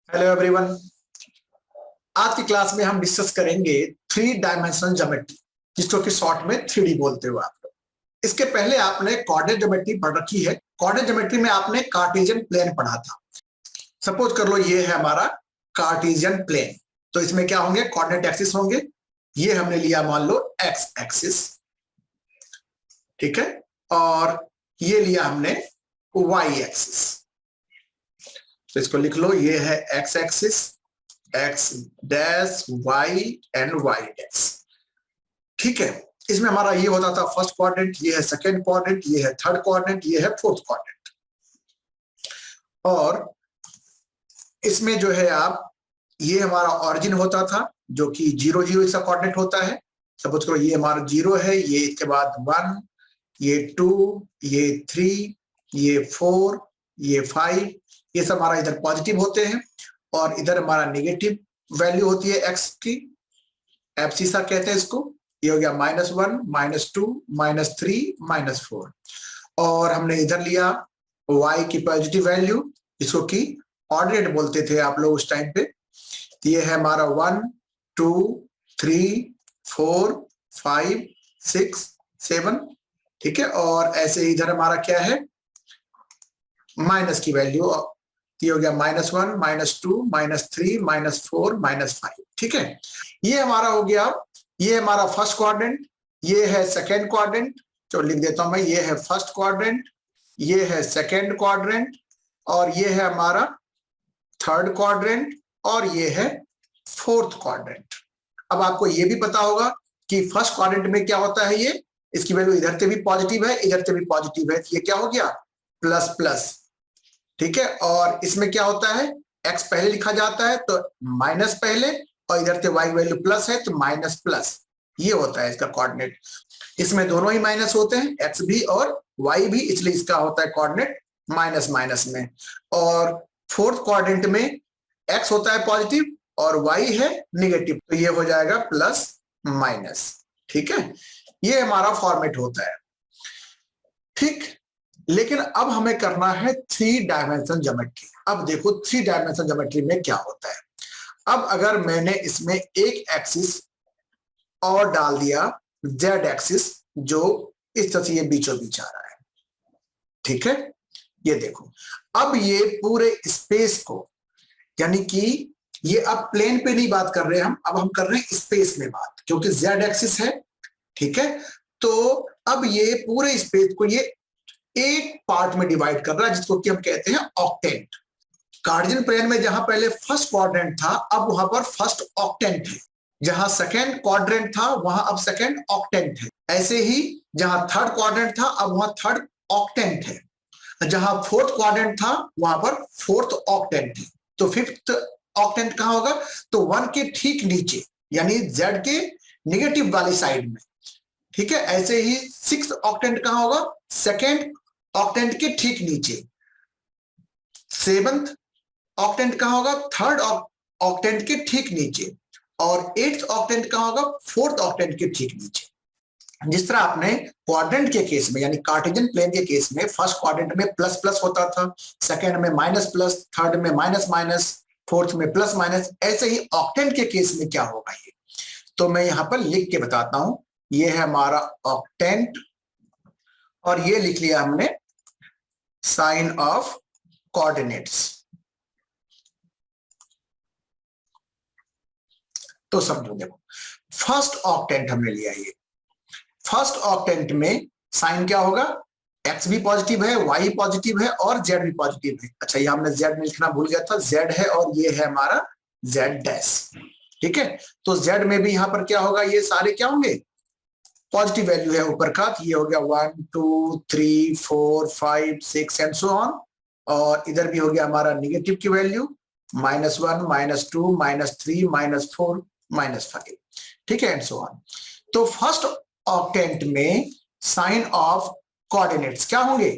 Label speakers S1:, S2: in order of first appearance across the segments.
S1: Hello everyone. आज की class में हम डिस्कस करेंगे थ्री डायमेंशनल ज्योमेट्री, जिसको कि शॉर्ट में 3D बोलते हो आप लोग। इसके पहले आपने कोऑर्डिनेट ज्योमेट्री पढ़ रखी है। कोऑर्डिनेट ज्योमेट्री में आपने कार्टेशियन प्लेन पढ़ा था। सपोज कर लो ये है हमारा कार्टेशियन प्लेन, तो इसमें क्या होंगे, कोऑर्डिनेट एक्सिस होंगे। ये हमने लिया मान लो एक्स एक्सिस, ठीक है, और ये लिया हमने वाई एक्सिस। तो इसको लिख लो, ये है X axis, X dash Y and Y dash, ठीक है। इसमें हमारा ये होता था फर्स्ट क्वाड्रेंट, ये है सेकंड क्वाड्रेंट, ये है थर्ड क्वाड्रेंट, ये है फोर्थ क्वाड्रेंट। और इसमें जो है आप, ये हमारा ऑरिजिन होता था जो कि 0 0 इसका कोऑर्डिनेट होता है। सपोज करो ये हमारा 0 है, ये इसके बाद 1, ये 2, ये 3, ये 4, ये 5, ये सब हमारा इधर पॉजिटिव होते हैं और इधर हमारा नेगेटिव वैल्यू होती है एक्स की, एब्सिसा कहते हैं इसको। ये हो गया -1, -2, -3, -4। और हमने इधर लिया y की पॉजिटिव वैल्यू, जिसको कि ऑर्डिनेट बोलते थे आप लोग उस टाइम पे। ये है हमारा 1, 2, 3, 4, 5, 6, 7, ठीक है। और ऐसे इधर हमारा क्या है, माइनस की वैल्यू, ये हो गया -1, -2, -3, -4, -5, ठीक है। ये हमारा हो गया, ये हमारा फर्स्ट क्वाड्रेंट, ये है सेकंड क्वाड्रेंट। तो लिख देता हूं मैं, ये है फर्स्ट क्वाड्रेंट, ये है सेकंड क्वाड्रेंट, और ये है हमारा थर्ड क्वाड्रेंट, और ये है फोर्थ क्वाड्रेंट। अब आपको ये भी पता होगा कि फर्स्ट क्वाड्रेंट में क्या होता है, ये इसकी वैल्यू इधर से भी पॉजिटिव है, इधर से भी पॉजिटिव है, ये क्या हो गया प्लस प्लस, ठीक है। और इसमें क्या होता है, x पहले लिखा जाता है तो माइनस पहले, और इधर से y वैल्यू प्लस है तो माइनस प्लस, ये होता है इसका कोऑर्डिनेट। इसमें दोनों ही माइनस होते हैं, x भी और y भी, इसलिए इसका होता है कोऑर्डिनेट माइनस माइनस में। और फोर्थ क्वाड्रेंट में x होता है पॉजिटिव और y है निगेटिव, तो ये हो जाएगा प्लस माइनस, ठीक है। ये हमारा फॉर्मेट होता है, ठीक। लेकिन अब हमें करना है 3 डायमेंशन ज्योमेट्री। अब देखो 3 डायमेंशन ज्योमेट्री में क्या होता है। अब अगर मैंने इसमें एक एक्सिस और डाल दिया जेड एक्सिस, जो इस तरह से ये बीचों बीच आ रहा है, ठीक है। ये देखो, अब ये पूरे स्पेस को, यानी कि ये अब प्लेन पे नहीं बात कर रहे हैं हम, अब हम कर रहे हैं स्पेस में बात, क्योंकि जेड एक्सिस है, ठीक है। तो अब ये पूरे स्पेस को ये एक पार्ट में डिवाइड कर रहा है, जिसको कि हम कहते हैं ऑक्टेंट। कार्टेशियन प्लेन में जहां पहले फर्स्ट क्वाड्रेंट था, अब वहां पर फर्स्ट ऑक्टेंट है। जहां सेकंड क्वाड्रेंट था, वहां अब सेकंड ऑक्टेंट है। ऐसे ही जहां थर्ड क्वाड्रेंट था, अब वहां थर्ड ऑक्टेंट है। जहां फोर्थ क्वाड्रेंट था, वहां पर फोर्थ ऑक्टेंट है। तो फिफ्थ ऑक्टेंट कहां होगा, तो 1 के ठीक नीचे, यानी जेड के निगेटिव वाली साइड में, ठीक है। ऐसे ही सिक्स्थ ऑक्टेंट कहां होगा, सेकेंड ऑक्टेंट के ठीक नीचे। सेवंथ ऑक्टेंट कहां होगा, थर्ड ऑक्टेंट के ठीक नीचे। और एट्थ ऑक्टेंट कहां होगा, फोर्थ ऑक्टेंट के ठीक नीचे। जिस तरह आपने क्वाड्रेंट के केस में, यानी कार्टेशियन प्लेन के केस में, फर्स्ट क्वाड्रेंट में प्लस प्लस होता था, सेकंड में माइनस प्लस, थर्ड में माइनस माइनस, फोर्थ में प्लस माइनस, ऐसे ही ऑक्टेंट के केस में क्या होगा ये, तो मैं यहां पर लिख के बताता हूं। ये है हमारा ऑक्टेंट, और ये लिख लिया हमने साइन ऑफ कोऑर्डिनेट्स। तो समझो, देखो फर्स्ट ऑक्टेंट हमने लिया, ये फर्स्ट ऑक्टेंट में साइन क्या होगा, x भी पॉजिटिव है, y पॉजिटिव है और z भी पॉजिटिव है। अच्छा, ये हमने z में लिखना भूल गया था, z है और ये है हमारा z डैश, ठीक है। तो z में भी यहां पर क्या होगा, ये सारे क्या होंगे, पॉजिटिव वैल्यू है ऊपर का। ये हो गया 1, 2, 3, 4, 5, 6 एंड सो ऑन। और इधर भी हो गया हमारा निगेटिव की वैल्यू, -1, -2, -3, -4, -5, ठीक है, एंड सो ऑन। तो फर्स्ट ऑक्टेंट में साइन ऑफ कोऑर्डिनेट्स क्या होंगे,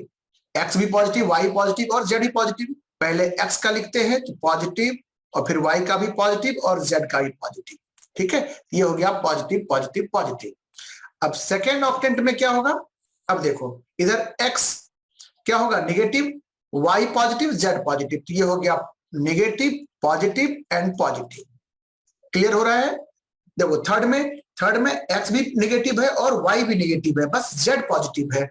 S1: x भी पॉजिटिव, y पॉजिटिव और z भी पॉजिटिव। पहले x का लिखते हैं तो पॉजिटिव, और फिर y का भी पॉजिटिव और z का भी पॉजिटिव, ठीक है। ये हो गया पॉजिटिव पॉजिटिव पॉजिटिव। अब सेकेंड ऑक्टेंट में क्या होगा, अब देखो इधर x क्या होगा, negative, y positive, z positive, तो ये हो गया negative positive and positive. Clear हो रहा है? देखो थर्ड में x भी निगेटिव है और y भी निगेटिव है, बस z पॉजिटिव है।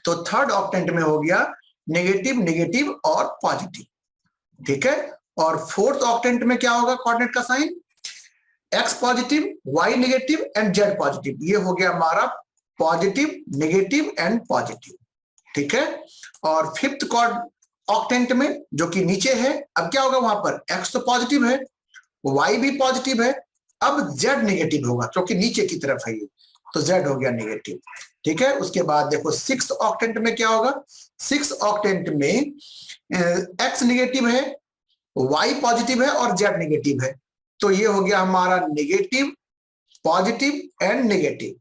S1: तो थर्ड ऑक्टेंट में हो गया नेगेटिव नेगेटिव और पॉजिटिव, ठीक है। और फोर्थ ऑक्टेंट में क्या होगा कोऑर्डिनेट का sign? x positive, y negative and z positive. ये हो गया हमारा पॉजिटिव नेगेटिव एंड पॉजिटिव, ठीक है। और फिफ्थ ऑक्टेंट में जो कि नीचे है, अब क्या होगा? वहां पर x तो पॉजिटिव है, y भी पॉजिटिव है, अब z नेगेटिव होगा क्योंकि नीचे की तरफ है ये, तो z हो गया नेगेटिव, ठीक है। उसके बाद देखो सिक्स्थ ऑक्टेंट में क्या होगा? सिक्स्थ ऑक्टेंट में x नेगेटिव है, y पॉजिटिव है और z नेगेटिव है, तो ये हो गया हमारा नेगेटिव पॉजिटिव एंड नेगेटिव,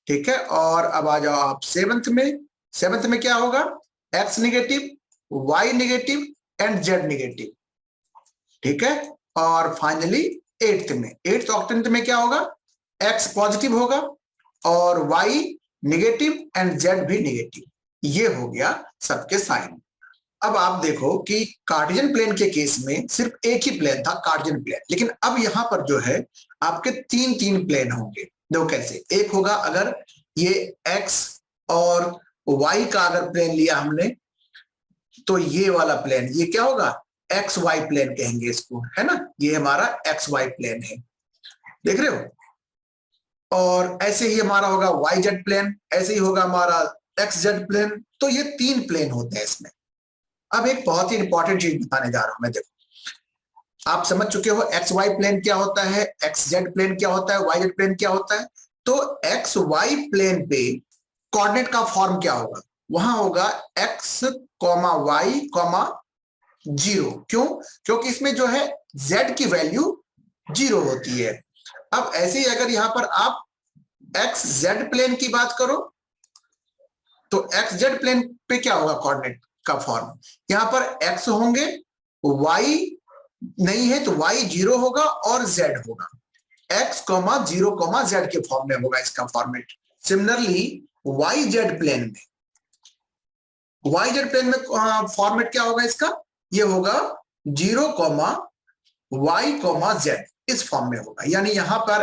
S1: ठीक है। और अब आ जाओ आप सेवंथ में क्या होगा? x negative, y negative and z negative, ठीक है। और फाइनली एट्थ ऑक्टेंट में क्या होगा? x पॉजिटिव होगा और y नेगेटिव एंड z भी नेगेटिव। ये हो गया सबके साइन। अब आप देखो कि कार्टेशियन प्लेन के केस में सिर्फ एक ही प्लेन था, कार्टेशियन प्लेन, लेकिन अब यहां पर जो है आपके तीन प्लेन होंगे। देखो कैसे? एक होगा अगर ये x और y का अगर प्लेन लिया हमने, तो ये वाला प्लेन, ये क्या होगा? एक्स वाई प्लेन कहेंगे इसको, है ना। ये हमारा एक्स वाई प्लेन है, देख रहे हो। और ऐसे ही हमारा होगा वाई जेड प्लेन, ऐसे ही होगा हमारा एक्स जेड प्लेन। तो ये तीन प्लेन होते हैं इसमें। अब एक बहुत ही इंपॉर्टेंट चीज बताने जा रहा हूं मैं। देखो आप समझ चुके हो एक्स वाई प्लेन क्या होता है, एक्स जेड प्लेन क्या होता है, वाई जेड प्लेन क्या होता है। तो एक्स वाई प्लेन पे कोऑर्डिनेट का फॉर्म क्या होगा? वहां होगा एक्स कॉमा वाई कॉमा 0। क्यों? क्योंकि इसमें जो है z की वैल्यू 0 होती है। अब ऐसे ही अगर यहां पर आप एक्स जेड प्लेन की बात करो, तो एक्स जेड प्लेन पे क्या होगा कोऑर्डिनेट का फॉर्म? यहां पर x होंगे, y नहीं है तो y 0 होगा और z होगा। x, 0, z के फॉर्म में होगा इसका format. Similarly Y Z plane में फॉर्मेट क्या होगा इसका? ये होगा 0, y, z, इस फॉर्म में होगा। यानी यहां पर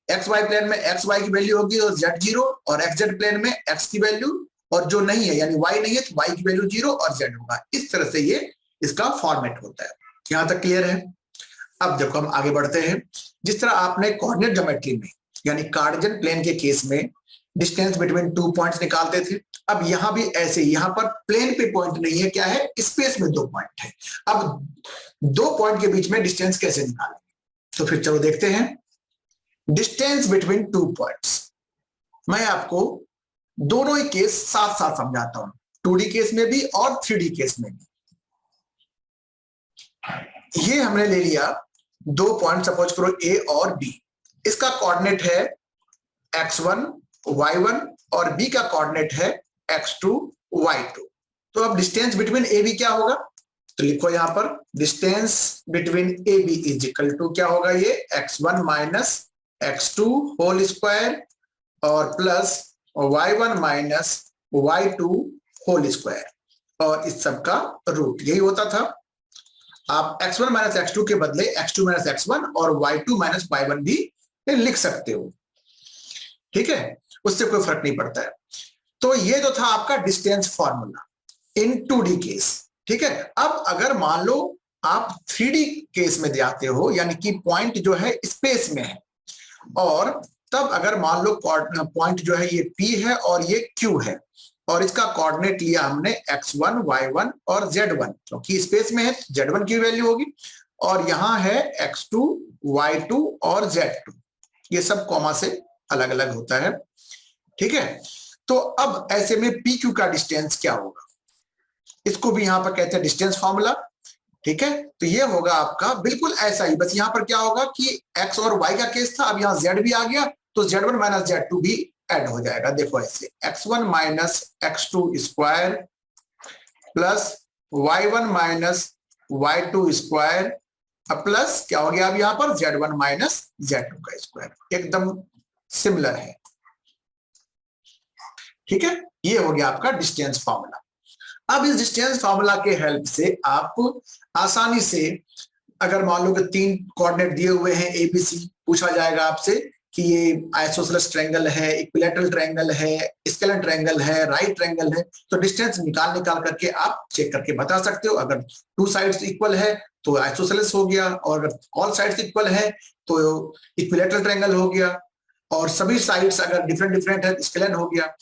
S1: एक्स वाई प्लेन में एक्स वाई की वैल्यू होगी और z 0, और एक्स जेड प्लेन में x की वैल्यू, और जो नहीं है यानी y नहीं है तो y की वैल्यू 0 और z होगा। इस तरह से ये इसका फॉर्मेट होता है। यहां तक क्लियर है? अब देखो हम आगे बढ़ते हैं। जिस तरह आपने कोऑर्डिनेट ज्योमेट्री में यानी कार्टेशियन प्लेन के केस में डिस्टेंस बिटवीन 2 पॉइंट्स निकालते थे, अब यहां भी ऐसे, यहां पर प्लेन पे पॉइंट नहीं है, क्या है? स्पेस में 2 पॉइंट है। अब 2 पॉइंट के बीच में डिस्टेंस कैसे निकालेंगे? तो फिर चलो देखते हैं। डिस्टेंस बिटवीन 2 पॉइंट्स, मैं आपको दोनों ही केस साथ साथ समझाता हूं, 2D केस में भी और 3D केस में भी। ये हमने ले लिया 2 पॉइंट, सपोज करो A और B। इसका कोऑर्डिनेट है x1 y1 और B का कोऑर्डिनेट है x2 y2। तो अब डिस्टेंस बिटवीन ए बी क्या होगा? तो लिखो यहां पर distance between A B is equal to क्या होगा? ये x1 minus x2 whole square और plus y1 minus y2 whole square और इस सब का रूट। यही होता था। आप x1 माइनस x2 के बदले x2 माइनस x1 और y2 माइनस y1 भी लिख सकते हो, ठीक है, उससे कोई फर्क नहीं पड़ता है। तो ये जो था आपका distance formula in 2D case, ठीक है। अब अगर मान लो आप 3D केस में जाते हो, यानी कि पॉइंट जो है स्पेस में है, और तब अगर मान लो पॉइंट जो है ये P है और ये Q है, और इसका कोऑर्डिनेट लिया हमने x1 y1 और z1, क्योंकि स्पेस में है z1 की वैल्यू होगी, और यहां है x2 y2 और z2। ये सब कॉमा से अलग अलग होता है, ठीक है। तो अब ऐसे में पी क्यू का डिस्टेंस क्या होगा? इसको भी यहां पर कहते हैं डिस्टेंस फॉर्मूला, ठीक है। तो ये होगा आपका बिल्कुल ऐसा ही, बस यहां पर क्या होगा कि x और y का केस था, अब यहां z भी आ गया, तो z1 माइनस z2 भी ऐड हो जाएगा। देखो ऐसे x1 minus x2 square plus y1 minus y2 square plus क्या हो गया अब यहां पर z1 माइनस z2 का स्क्वायर। एकदम सिमिलर है, ठीक है। ये हो गया आपका डिस्टेंस फार्मूला। अब इस डिस्टेंस फार्मूला के हेल्प से आप आसानी से अगर मान लो कि 3 कोऑर्डिनेट दिए हुए हैं ए बी सी, पूछा जाएगा आपसे कि ये आइसोसेलेस ट्रायंगल है, इक्विलैटरल ट्रायंगल है, स्केलर ट्रायंगल है, राइट ट्रायंगल है, तो डिस्टेंस निकाल करके आप चेक करके बता सकते हो। अगर 2 साइड्स इक्वल है तो आइसोसेलेस हो गया, और अगर ऑल साइड्स इक्वल है तो इक्विलैटरल ट्रायंगल हो गया, और सभी साइड्स अगर डिफरेंट डिफरेंट है तो स्केलर हो गया।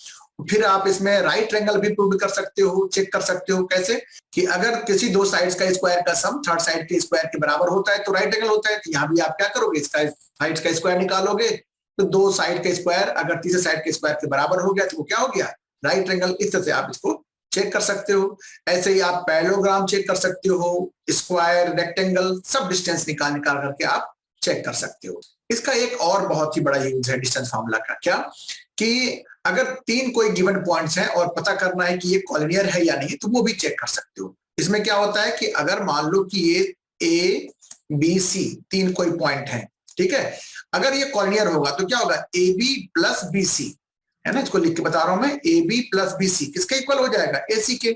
S1: फिर आप इसमें राइट ट्रायंगल भी प्रूव कर सकते हो, चेक कर सकते हो। कैसे कि अगर किसी 2 साइड्स का स्क्वायर का सम थर्ड साइड के स्क्वायर के बराबर होता है तो राइट एंगल होता है। तो यहाँ भी आप क्या करोगे, इसका साइड्स का स्क्वायर निकालोगे, तो 2 साइड का स्क्वायर अगर तीसरे साइड के स्क्वायर के बराबर हो गया तो वो क्या हो गया, राइट एंगल। इस तरह से आप इसको चेक कर सकते हो। ऐसे ही आप पैरेललोग्राम चेक कर सकते हो, स्क्वायर, रेक्टेंगल, सब डिस्टेंस निकाल करके आप चेक कर सकते हो। इसका एक और बहुत ही बड़ा यूज है डिस्टेंस फार्मूला का, क्या कि अगर 3 कोई गिवन पॉइंट्स हैं और पता करना है कि ये कॉलिनियर है या नहीं, तो वो भी चेक कर सकते हो। इसमें क्या होता है कि अगर मान लो कि ये ए बी सी 3 कोई पॉइंट है, ठीक है, अगर ये कॉलिनियर होगा तो क्या होगा, A B plus B C, है ना, इसको लिख के बता रहा हूं मैं, A B plus B C किसके इक्वल हो जाएगा, ए सी के।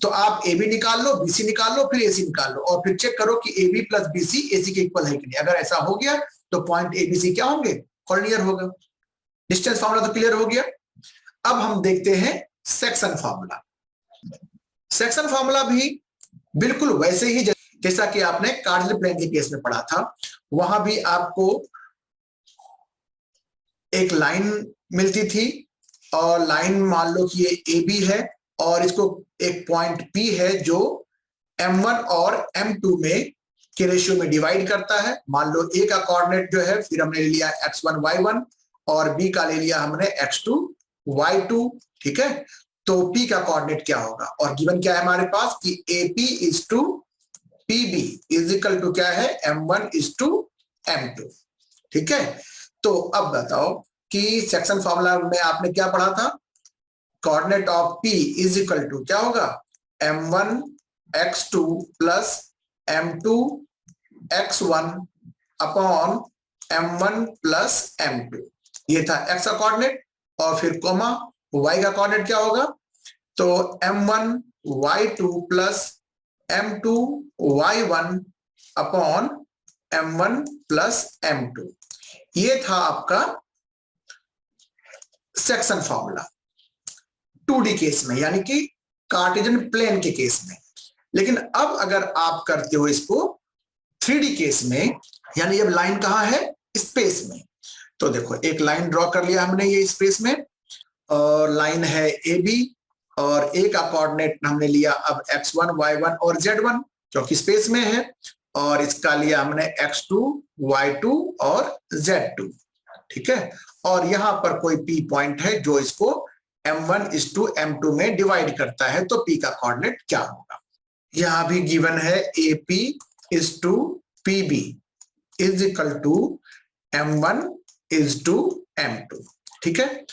S1: तो आप ए बी निकाल लो, बी सी निकाल लो, फिर ए सी निकाल लो, और फिर चेक करो कि A B plus B C A C के इक्वल है कि नहीं। अगर ऐसा हो गया तो पॉइंट ए बी सी क्या होंगे, कॉलिनियर होगा। डिस्टेंस फार्मूला तो क्लियर हो गया। अब हम देखते हैं सेक्शन फार्मूला। सेक्शन फार्मूला भी बिल्कुल वैसे ही जैसा कि आपने कार्डिनल प्लेन के केस में पढ़ा था। वहां भी आपको एक लाइन मिलती थी, और लाइन मान लो कि ये ए बी है, और इसको एक पॉइंट पी है जो m1 और m2 में के रेशियो में डिवाइड करता है। मान लो ए का कोऑर्डिनेट जो है, फिर हमने लिया x1 y1, और बी का ले लिया हमने x2 y2, ठीक है। तो p का कोऑर्डिनेट क्या होगा, और गिवन क्या है हमारे पास कि AP is to PB is equal to क्या है, m1 इज टू m2, ठीक है। तो अब बताओ कि सेक्शन फार्मूला में आपने क्या पढ़ा था, coordinate of P is equal to क्या होगा, m1 x2 plus m2 x1 upon m1 plus m2। ये था x का कोऑर्डिनेट, और फिर कोमा y का कोऑर्डिनेट क्या होगा, तो m1 y2 plus m2 y1 upon m1 plus m2। ये था आपका सेक्शन फार्मूला 2D केस में, यानी कि कार्टेशियन प्लेन के केस में। लेकिन अब अगर आप करते हो इसको 3D केस में, यानी अब लाइन कहाँ है, स्पेस में, तो देखो एक लाइन ड्रॉ कर लिया हमने ये स्पेस में, और लाइन है ए बी, और ए का कोऑर्डिनेट हमने लिया अब x1 y1 और z1 जो कि स्पेस में है, और इसका लिया हमने x2 y2 और z2, ठीक है। और यहां पर कोई p पॉइंट है जो इसको m1 इज टू m2 में डिवाइड करता है, तो p का कोऑर्डिनेट क्या होगा। यहां भी गिवन है AP is to PB is equal to m1 is to m2, ठीक है।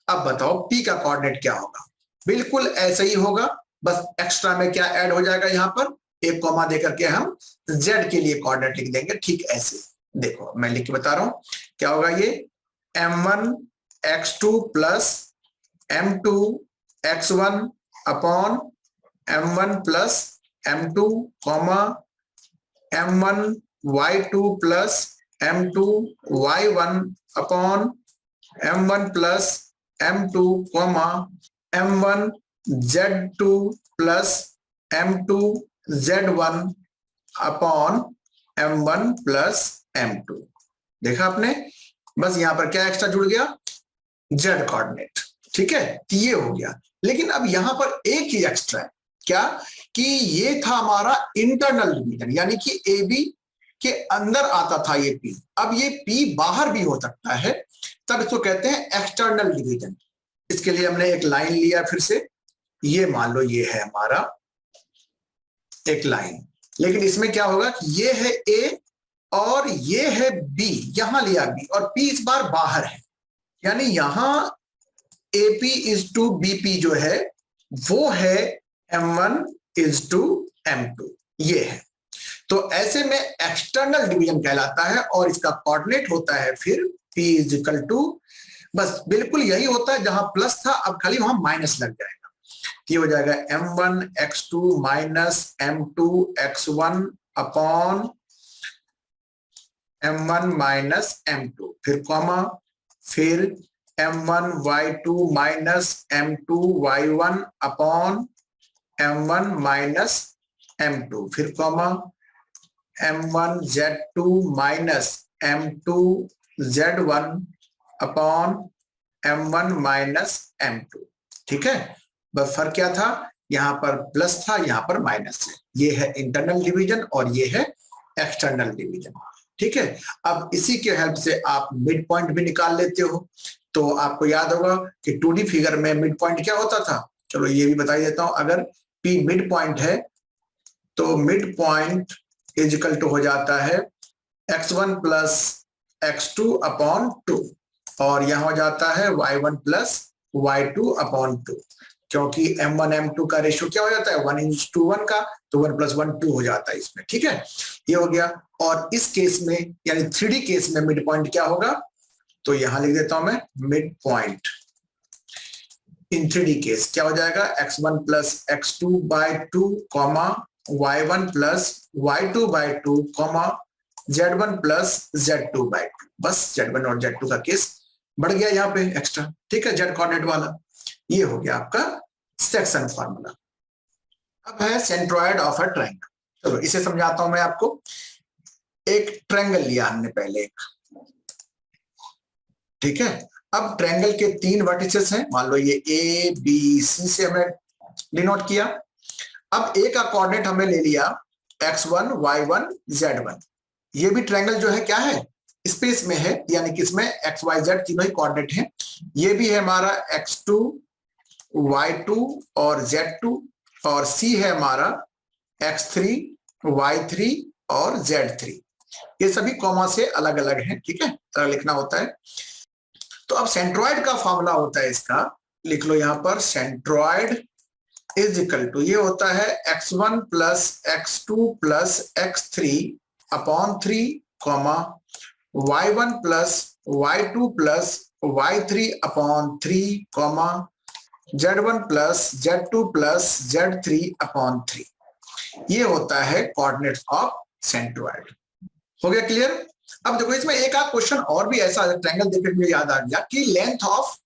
S1: अब बताओ p का कोऑर्डिनेट क्या होगा, बिल्कुल ऐसा ही होगा, बस एक्स्ट्रा में क्या ऐड हो जाएगा, यहाँ पर एक कॉमा देकर के हम z के लिए कोऑर्डिनेट लिख देंगे। ठीक ऐसे देखो मैं लिख के बता रहा हूं क्या होगा, ये m1 x2 plus m2 x1 upon m1 plus m2 comma m1 y2 plus m2 y1 upon m1 plus m2 comma m1 z2 plus m2 z1 upon m1 plus m2। देखा आपने, बस यहां पर क्या एक्स्ट्रा जुड़ गया, z कोऑर्डिनेट, ठीक है, तो ये हो गया। लेकिन अब यहां पर एक ही एक्स्ट्रा है, क्या कि ये था हमारा इंटरनल डिवीजन, यानी कि ए बी के अंदर आता था ये P, अब ये P बाहर भी हो सकता है, तब इसको कहते हैं एक्सटर्नल डिवीजन। इसके लिए हमने एक लाइन लिया, फिर से ये मान लो ये है हमारा एक लाइन, लेकिन इसमें क्या होगा कि ये है A और ये है B, यहां लिया B, और P इस बार बाहर है, यानी यहां AP इज टू BP जो है वो है M1 इज टू M2, ये है। तो ऐसे में एक्सटर्नल डिवीजन कहलाता है, और इसका कोऑर्डिनेट होता है फिर P इज इक्वल टू, बस बिल्कुल यही होता है, जहां प्लस था अब खाली वहां माइनस लग जाएगा। ये हो जाएगा m1 x2 minus m2 x1 upon m1 minus m2, फिर कॉमा, फिर m1 y2 minus m2 y1 upon m1 minus m2, फिर comma, m1 z2 minus m2 z1 upon m1 minus m2। ठीक है, बस फर्क क्या था, यहाँ पर प्लस था, यहाँ पर माइनस है। ये है इंटरनल डिवीजन और ये है एक्सटर्नल डिवीजन। ठीक है, अब इसी के हेल्प से आप मिड पॉइंट भी निकाल लेते हो। तो आपको याद होगा कि 2D फिगर में मिड पॉइंट क्या होता था, चलो ये भी बता देता हूं। अगर P मिड पॉइंट है तो mid point is equal to हो जाता है x1 प्लस x2 अपॉन 2, और यहां हो जाता है y1 प्लस y2 अपॉन 2, क्योंकि m1 m2 का रेशियो क्या हो जाता है 1:1 का, तो 1 + 1 2 हो जाता है इसमें। ठीक है, ये हो गया। और इस केस में यानी 3D केस में मिड पॉइंट क्या होगा, तो यहां लिख देता हूं मैं, mid point in 3D case क्या हो जाएगा, x1 plus x2 by 2 comma y1 plus y2 by 2 comma z1 plus z2 by 2। बस z1 और z2 का केस बढ़ गया यहाँ पे एक्स्ट्रा। ठीक है, z कोऑर्डिनेट वाला। ये हो गया आपका सेक्शन फार्मूला। अब है सेंट्रॉइड ऑफ अ ट्रायंगल। चलो इसे समझाता हूं मैं आपको। एक ट्रायंगल लिया हमने पहले एक, ठीक है। अब ट्रायंगल के 3 वर्टिसेस हैं, मान लो ये ए बी सी से हमें डिनोट किया। अब ए का कोऑर्डिनेट हमें ले लिया x1 y1 z1। ये भी ट्रायंगल जो है क्या है, स्पेस में है, यानी कि इसमें x y z तीनों ही कोऑर्डिनेट हैं। ये भी है हमारा x2 y2 और z2, और c है हमारा x3 y3 और z3। ये सभी कॉमा से अलग अलग हैं। ठीक है, अलग लिखना होता है। तो अब सेंट्रॉइड का फॉर्मूला होता है इसका, लिख लो यहां पर, सेंट्रॉइड इज इक्वल टू, ये होता है x1 plus x2 plus x3 upon 3 comma y1 plus y2 plus y3 upon 3 comma z1 plus z2 plus z3 upon 3। ये होता है कोऑर्डिनेट्स ऑफ सेंट्रॉइड। हो गया क्लियर। अब देखो इसमें एक आध क्वेश्चन और भी ऐसा ट्रायंगल देखने के लिए याद आ गया कि लेंथ ऑफ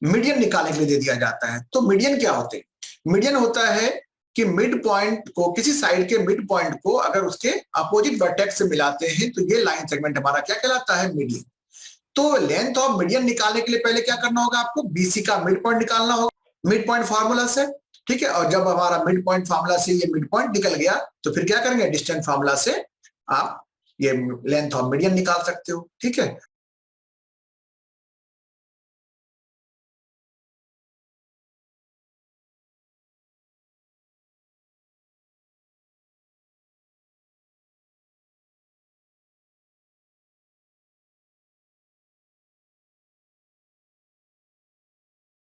S1: मीडियन निकालने के लिए दे दिया जाता है। तो मीडियन क्या होते हैं, मीडियन होता है कि मिड पॉइंट को, किसी साइड के मिड पॉइंट को अगर उसके अपोजिट वर्टेक्स से मिलाते हैं तो ये लाइन सेगमेंट हमारा क्या कहलाता है, मीडियन। तो लेंथ ऑफ मीडियन निकालने के लिए पहले क्या करना होगा, आपको बीसी का मिड पॉइंट निकालना होगा मिड पॉइंट फार्मूला से। ठीक है, और जब हमारा मिड पॉइंट फार्मूला से ये मिड पॉइंट निकल गया तो फिर क्या करेंगे, डिस्टेंस फार्मूला से आप ये लेंथ ऑफ मीडियन निकाल सकते हो। ठीक है,